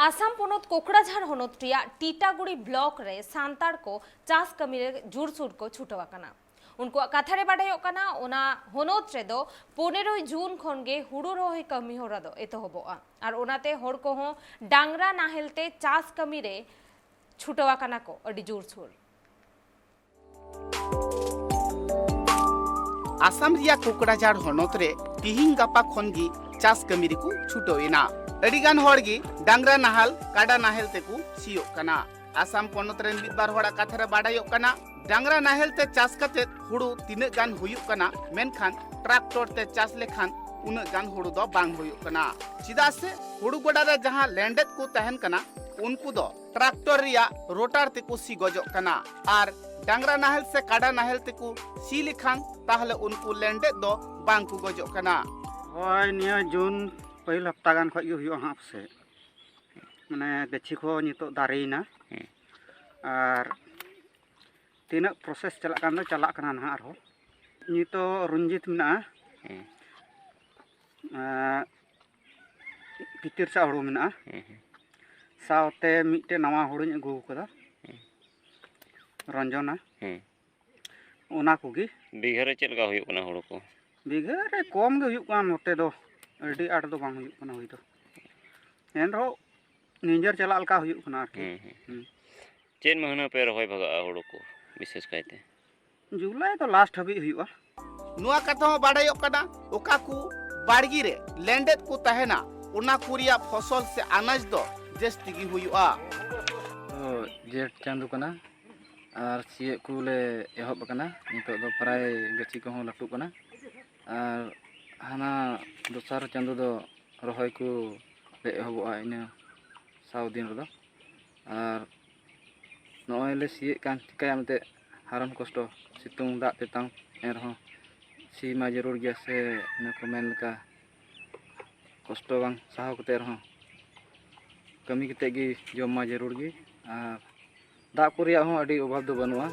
आसाम पोनोत कोकड़ाझाड़ होनोत रिया टीटागुड़ी block रे सांतार को चास कमी रे जुरसुर को छुटवा कना उनको कथा रे बाडे कना ओना होनोत रे दो 15 जून खनगे हुड़ू रोहे कमी होरा दो एतोहबोआ आर ओनाते होड़ को हो डांगरा नाहेलते चास कमी रे छुटवा कना को अडी जुरसुर आसाम रिया कोकड़ाझाड़ होनोत रे तिहिं गापा खनगी चास कमी रे को छुटोइना अडिगान होड़गी डांगरा नाहल काडा नाहेल तेकु सियोग कना आसाम पोनोत रेन मिद बार होड़ा कथा रे बाडायोग कना डांगरा नाहेल ते चास कते हुड़ू तिने गान हुयुग कना मेनखान ट्रैक्टर ते चास लेखान उना गान हुड़ू दो बांग हुयुग कना चिदा से हुड़ू गोडा रे जहां लैंडेट को तहन कना उनको दो ट्रैक्टर रिया रोटार तेकु सी गजोग कना आर डांगरा नाहेल से काडा नाहेल तेकु सी लेखान ताहले उनको लैंडेट दो बांग को गजोग कना ओय निया जून पहिल हफ्ता गान खय हुयो हाँ से माने गछि को नितो दारेना और तीना प्रोसेस चला कना ना आरो नितो रंजित मिना पितिर सा हुड़ू मिना सावते मिटे नवा हुड़ूñ अगू कदा रंजना ओना कोगी बीघा रे चेल का हुयो कना हुड़ू को बीघा रे कम गे हुयो कना नोते दो अड़ी आठ दो बांग हुयो कना हुई दो एन रो निंजर चला अलका हुयो कना आरकी चेन महीना पे रहोय भगा हुड़ू को विशेष कायते जुलाई तो लास्ट हबी हुयो नुआ कथा बाडायोग कना ओका को बाड़गी रे लैंडेट को तहना उना कुरिया फसल से अनाज दो जस्ती की हुयुआ जेठ चांदू कना और सिए कुले एहब कना नितो दो प्राय गछि को हो लटू कना और हाना दोसर चांदू दो रहोय को ले एहबआ इना साव दिन रदो और नय ले सिए कान टिकाय मते हारन कष्ट सितुंग दा तेतां एरहो सी मा जरूर गया से नको मेन लका कष्ट बांग साहो कते रहो कमी कते गी जम मा जरूर गी और दा कुरिया हो अडी अभाव दो बनुआ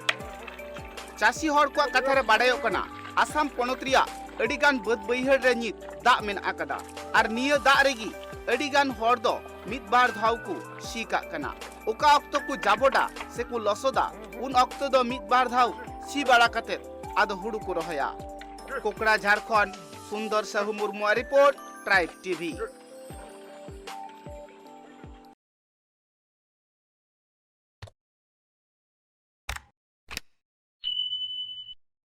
चासी होड़ को कथा रे बाडायोग कना आसाम पोनोत रिया अडिगान बद बैहड़ रे नित दा मेन आकदा आर निया दा रेगी अडिगान होड़ दो मिद बार धाव को सीका कना ओका अक्तो को जाबोडा से को लसोदा उन अक्तो दो मिद बार धाव सी बाड़ा कते आदो हुड़ू को रहोया कोकड़ा झारखंड सुंदर Sahu Murmu report tribe TV.